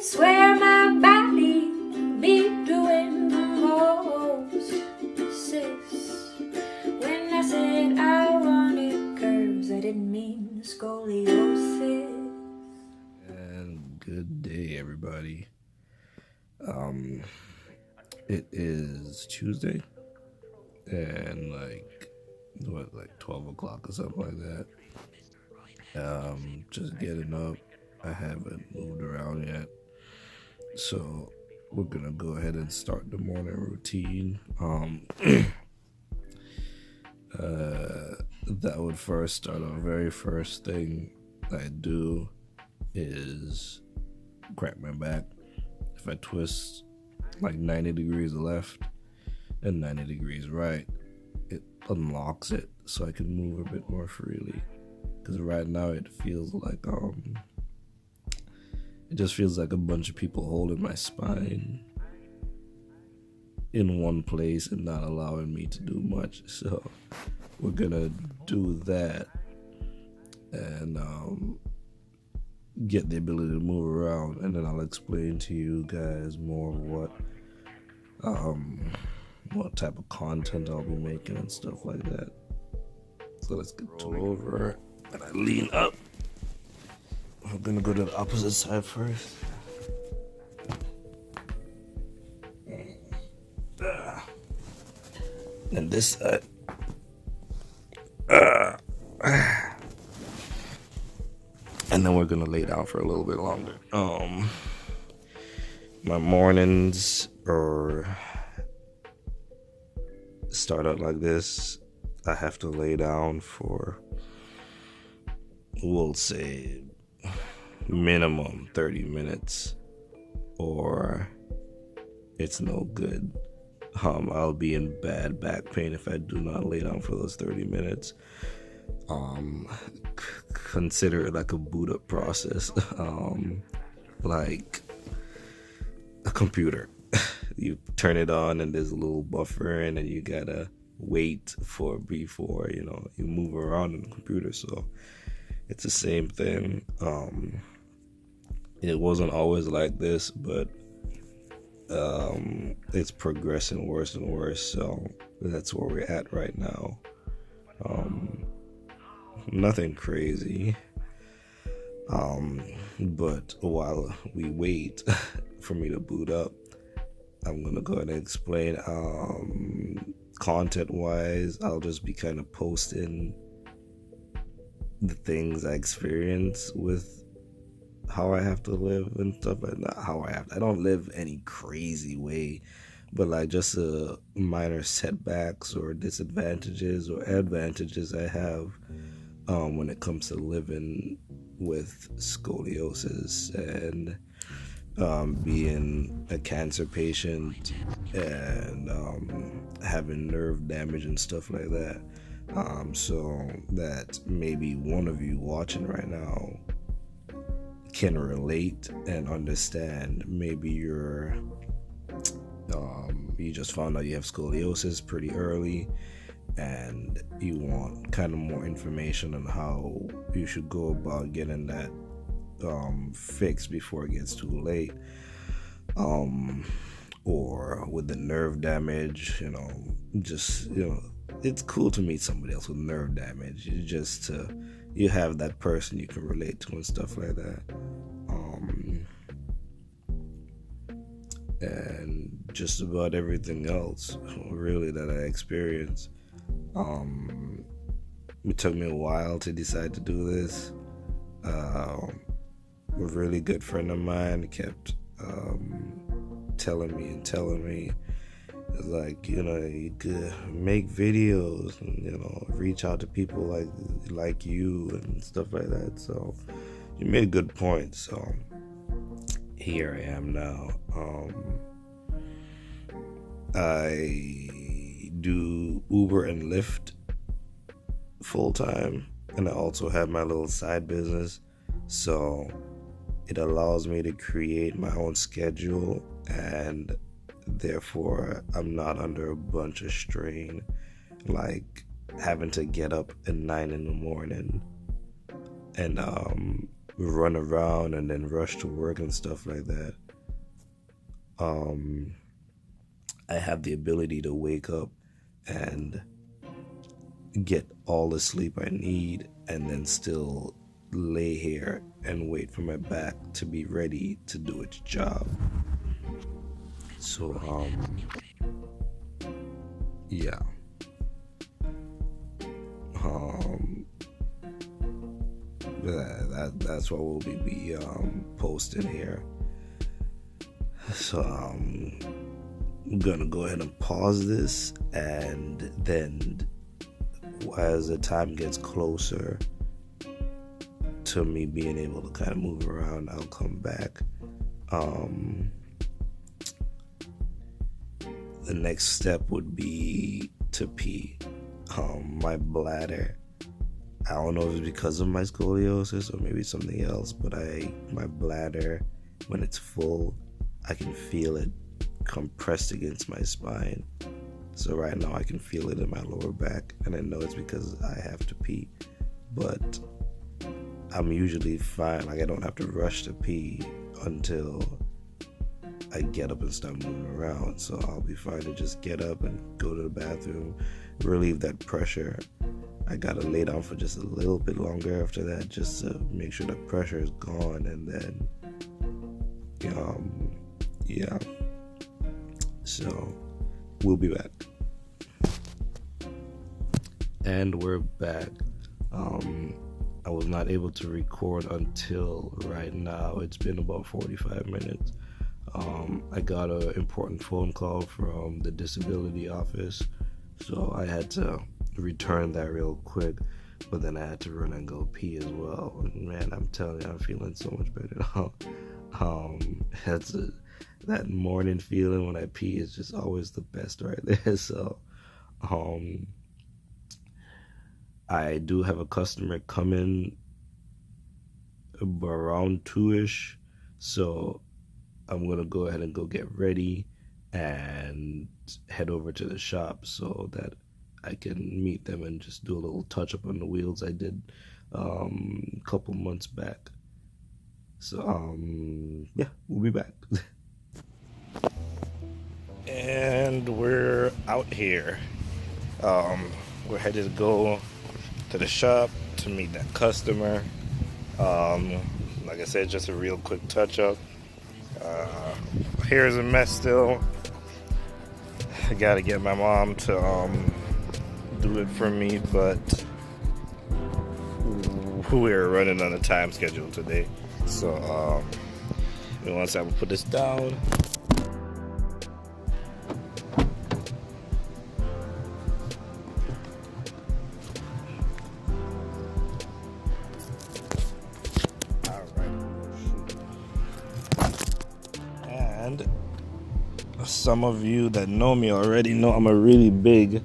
Swear my body be doing the most, sis. When I said I wanted curves, I didn't mean scoliosis. And good day, everybody. It is Tuesday, and like 12 o'clock or something like that. Just getting up. I haven't moved around yet, so we're gonna go ahead and start the morning routine. That would first start. The very first thing I do is crack my back. If I twist like 90 degrees left and 90 degrees right, it unlocks it so I can move a bit more freely. Because right now it feels like it just feels like a bunch of people holding my spine in one place and not allowing me to do much. So we're gonna do that and get the ability to move around, and then I'll explain to you guys more what type of content I'll be making and stuff like that. So let's get over and I lean up. I'm gonna go to the opposite side first. And this side. And then we're gonna lay down for a little bit longer. My mornings start out like this. I have to lay down for, we'll say, minimum 30 minutes, or it's no good. I'll be in bad back pain if I do not lay down for those 30 minutes. Consider it like a boot up process, like a computer. You turn it on and there's a little buffer, and then you gotta wait before you move around in the computer. So it's the same thing. It wasn't always like this, but it's progressing worse and worse. So that's where we're at right now. Nothing crazy. But while we wait for me to boot up, I'm gonna go ahead and explain. Content wise, I'll just be kind of posting the things I experience with how I have to live and stuff like that. I don't live any crazy way, but like just minor setbacks or disadvantages or advantages I have when it comes to living with scoliosis and being a cancer patient and having nerve damage and stuff like that. So that maybe one of you watching right now can relate and understand. Maybe you just found out you have scoliosis pretty early, and you want kind of more information on how you should go about getting that fixed before it gets too late. Or with the nerve damage, it's cool to meet somebody else with nerve damage. You have that person you can relate to and stuff like that. And just about everything else really that I experienced. It took me a while to decide to do this. A really good friend of mine kept telling me, like, you could make videos and reach out to people like you and stuff like that. So you made a good point. So here I am now. I do Uber and Lyft full time, and I also have my little side business. So it allows me to create my own schedule, and therefore I'm not under a bunch of strain, like having to get up at 9 a.m. and run around and then rush to work and stuff like that. I have the ability to wake up and get all the sleep I need and then still lay here and wait for my back to be ready to do its job. So yeah. That's what we'll be posting here. So I'm gonna go ahead and pause this, and then as the time gets closer to me being able to kind of move around, I'll come back. The next step would be to pee. My bladder, I don't know if it's because of my scoliosis or maybe something else, but my bladder, when it's full, I can feel it compressed against my spine. So right now I can feel it in my lower back, and I know it's because I have to pee. But I'm usually fine. Like, I don't have to rush to pee until I get up and start moving around. So I'll be fine to just get up and go to the bathroom, relieve that pressure. I gotta lay down for just a little bit longer after that, just to make sure the pressure is gone, and then yeah. So we'll be back. And we're back. I was not able to record until right now. It's been about 45 minutes. I got an important phone call from the disability office, so I had to return that real quick, but then I had to run and go pee as well. And man, I'm telling you, I'm feeling so much better now. That morning feeling when I pee is just always the best right there. So I do have a customer coming around 2ish, so I'm gonna go ahead and go get ready and head over to the shop so that I can meet them and just do a little touch up on the wheels I did a couple months back. So yeah, we'll be back. And we're out here. We're headed to go to the shop to meet that customer. Like I said, just a real quick touch up. Hair's a mess still. I gotta get my mom to do it for me, but we're running on a time schedule today. So once I put this down, and some of you that know me already know I'm a really big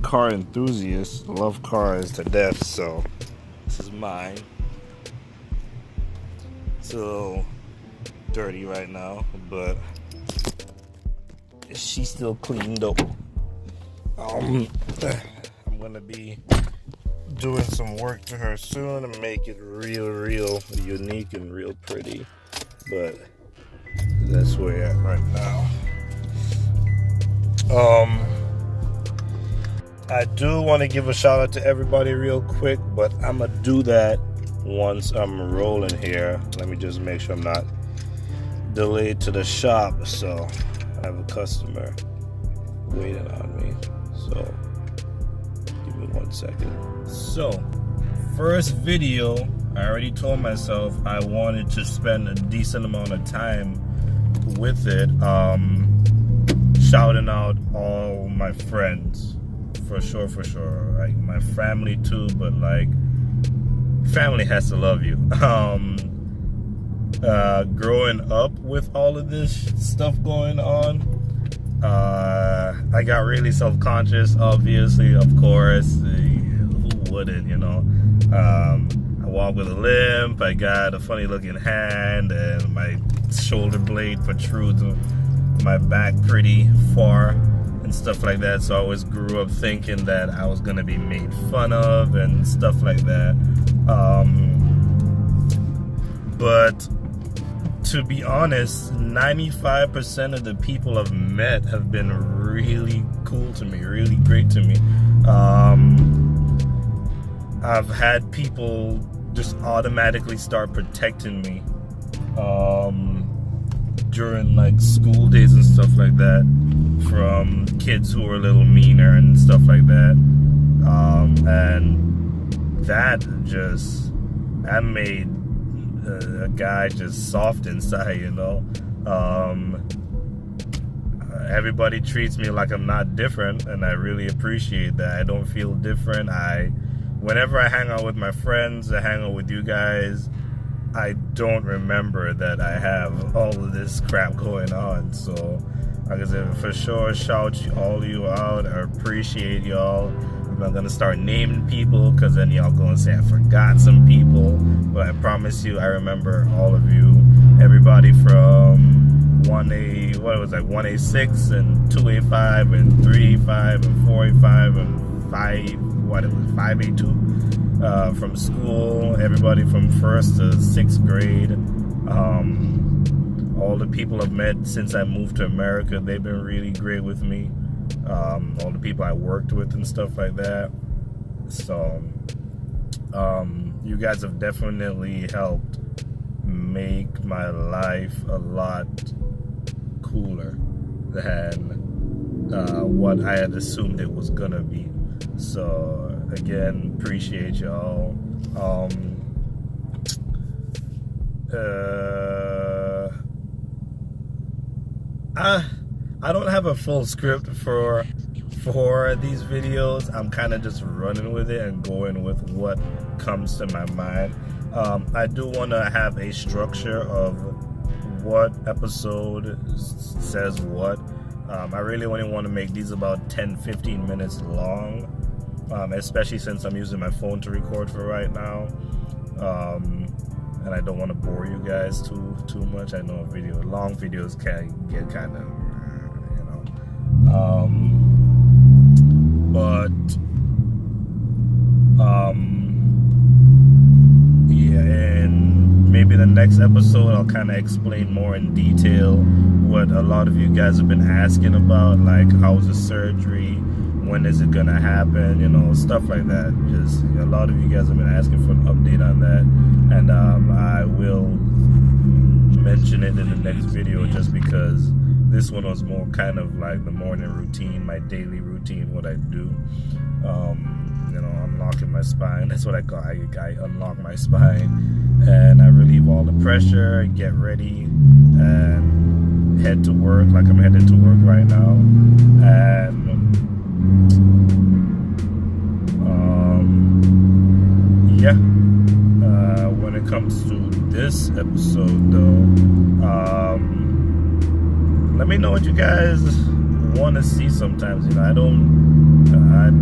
car enthusiast. Love cars to death, so this is mine. It's a little dirty right now, but she's still cleaned up. I'm gonna be doing some work to her soon and make it real unique and real pretty, but that's where we're at right now. I do want to give a shout out to everybody real quick, but I'm gonna do that once I'm rolling here. Let me just make sure I'm not delayed to the shop. So I have a customer waiting on me, so give me 1 second. So first video, I already told myself I wanted to spend a decent amount of time with it, shouting out all my friends, for sure, like my family too, but like family has to love you. Growing up with all of this stuff going on, I got really self-conscious, obviously, of course. Who wouldn't, you know? I walk with a limp, I got a funny looking hand, and my shoulder blade protrudes my back pretty far and stuff like that. So I always grew up thinking that I was gonna be made fun of and stuff like that. But to be honest, 95% of the people I've met have been really cool to me, really great to me. I've had people just automatically start protecting me during like school days and stuff like that, from kids who are a little meaner and stuff like that. And that made a guy just soft inside, you know. Everybody treats me like I'm not different, and I really appreciate that. I don't feel different. Whenever I hang out with my friends, I hang out with you guys, I don't remember that I have all of this crap going on. So, like I said, for sure, shout all you out. I appreciate y'all. I'm not gonna start naming people, because then y'all gonna say I forgot some people. But I promise you, I remember all of you. Everybody from 1A6 and 2A5 and 3A5 and 4A5 and 5A2 from school. Everybody from 1st to 6th grade. All the people I've met since I moved to America, they've been really great with me. All the people I worked with and stuff like that. So you guys have definitely helped make my life a lot cooler than what I had assumed it was gonna be. So again, appreciate y'all. I don't have a full script for these videos. I'm kind of just running with it and going with what comes to my mind. I do want to have a structure of what episode says what. I really only want to make these about 10-15 minutes long, especially since I'm using my phone to record for right now. And I don't want to bore you guys too much. I know long videos can get kind of, you know. Yeah, and maybe the next episode I'll kind of explain more in detail what a lot of you guys have been asking about, like how's the surgery, when is it gonna happen, you know, stuff like that. Just a lot of you guys have been asking for an update on that, and I will mention it in the next video, just because this one was more kind of like the morning routine, my daily routine, what I do. You know, unlocking my spine. That's what I call I unlock my spine, and I relieve all the pressure, get ready, and head to work like I'm headed to work right now. And yeah, when it comes to this episode though, let me know what you guys want to see sometimes. You know,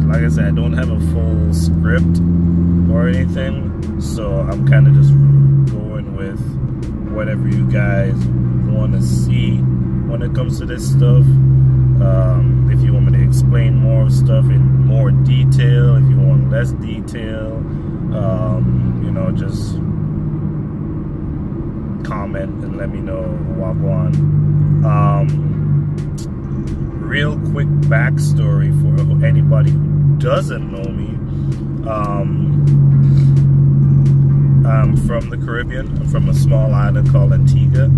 like I said, I don't have a full script or anything, so I'm kind of just going with whatever you guys want to see when it comes to this stuff. If you want me to explain more stuff in more detail, if you want less detail, you know, just comment and let me know. Walk on. Real quick backstory for anybody who doesn't know me. I'm from the Caribbean. I'm from a small island called Antigua.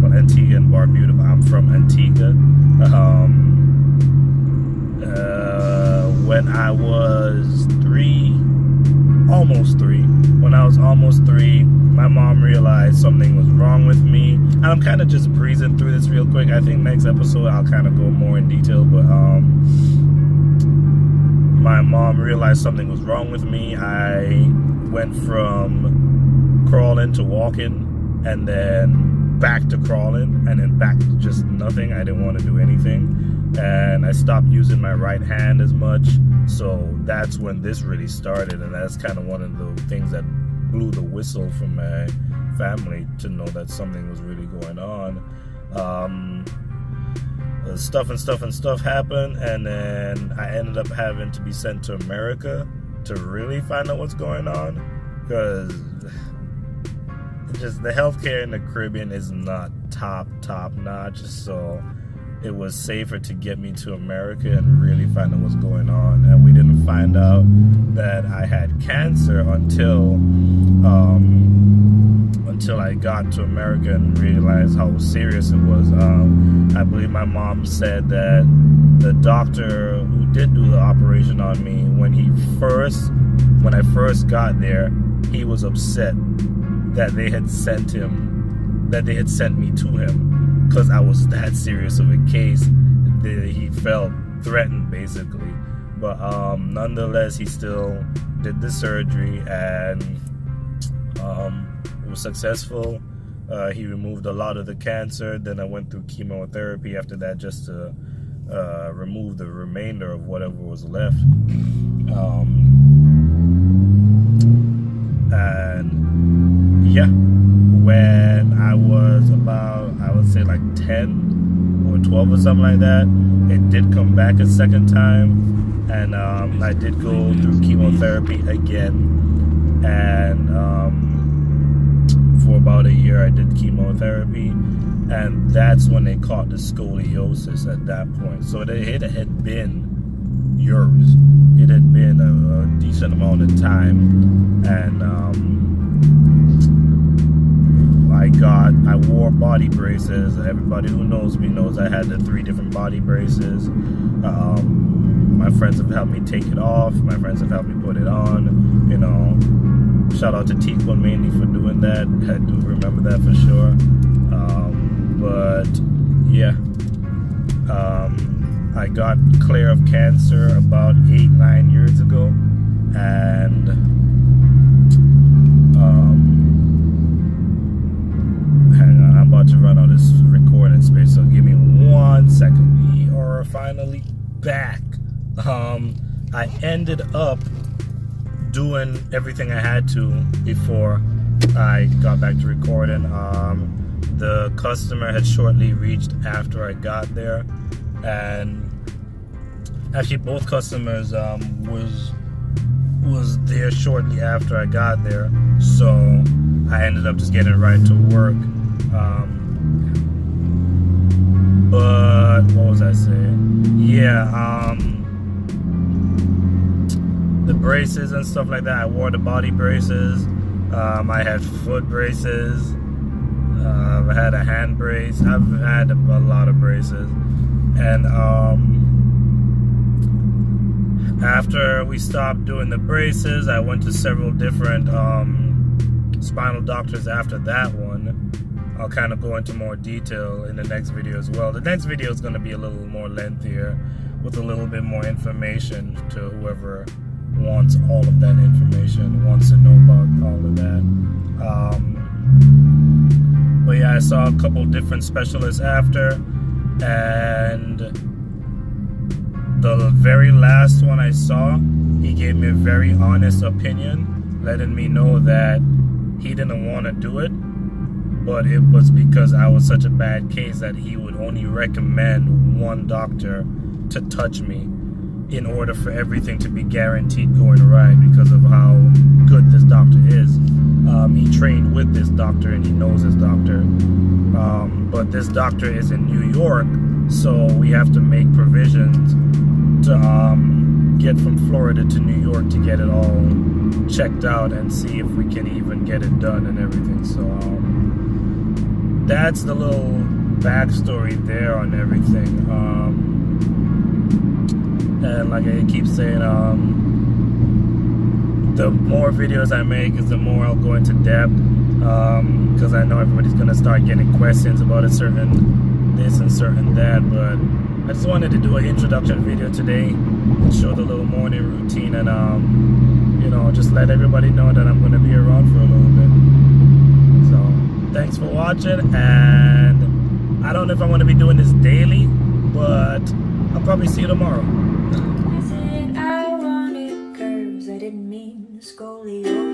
Well, Antigua and Barbuda, but I'm from Antigua. When I was almost three, my mom realized something was wrong with me. And I'm kind of just breezing through this real quick. I think next episode I'll kind of go more in detail, but my mom realized something was wrong with me. I went from crawling to walking, and then back to crawling, and then back to just nothing. I didn't want to do anything, and I stopped using my right hand as much. So that's when this really started, and that's kind of one of the things that blew the whistle from my family to know that something was really going on. Stuff happened, and then I ended up having to be sent to America to really find out what's going on, because just the healthcare in the Caribbean is not top notch, so it was safer to get me to America and really find out what's going on. And we didn't find out that I had cancer until I got to America and realized how serious it was. I believe my mom said that the doctor who did do the operation on me, when I first got there, he was upset that they had sent me to him because I was that serious of a case. He felt threatened, basically. But nonetheless, he still did the surgery, and it was successful. He removed a lot of the cancer. Then I went through chemotherapy after that just to remove the remainder of whatever was left. And yeah, when I was about, I would say like 10 or 12 or something like that, it did come back a second time, and I did go through chemotherapy again, and for about a year I did chemotherapy, and that's when they caught the scoliosis at that point. So it had been years. It had been a decent amount of time, and I wore body braces. Everybody who knows me knows I had the 3 different body braces. My friends have helped me take it off. My friends have helped me put it on. You know, shout out to Tico mainly for doing that. I do remember that for sure. But yeah, I got clear of cancer about 8-9 years ago, and hang on, I'm about to run out of this recording space, so give me 1 second. We are finally back. I ended up doing everything I had to before I got back to recording. The customer had shortly reached after I got there, and actually both customers was there shortly after I got there, so I ended up just getting right to work. But what was I saying? Yeah, the braces and stuff like that. I wore the body braces. I had foot braces. I had a hand brace. I've had a lot of braces. And after we stopped doing the braces, I went to several different spinal doctors after that one. I'll kind of go into more detail in the next video as well. The next video is going to be a little more lengthier with a little bit more information to whoever wants all of that information, wants to know about all of that. But yeah, I saw a couple different specialists after, and the very last one I saw, he gave me a very honest opinion, letting me know that he didn't want to do it, but it was because I was such a bad case that he would only recommend one doctor to touch me in order for everything to be guaranteed going right, because of how good this doctor is. He trained with this doctor and he knows this doctor, but this doctor is in New York, so we have to make provisions to get from Florida to New York to get it all checked out and see if we can even get it done and everything. So that's the little backstory there on everything. And like I keep saying, the more videos I make is the more I'll go into depth, because I know everybody's gonna start getting questions about a certain this and certain that. But I just wanted to do an introduction video today, show the little morning routine, and you know, just let everybody know that I'm gonna be around for a little bit. So thanks for watching, and I don't know if I'm gonna be doing this daily, but I'll probably see you tomorrow. I said I wanted curves, I didn't mean scoliosis.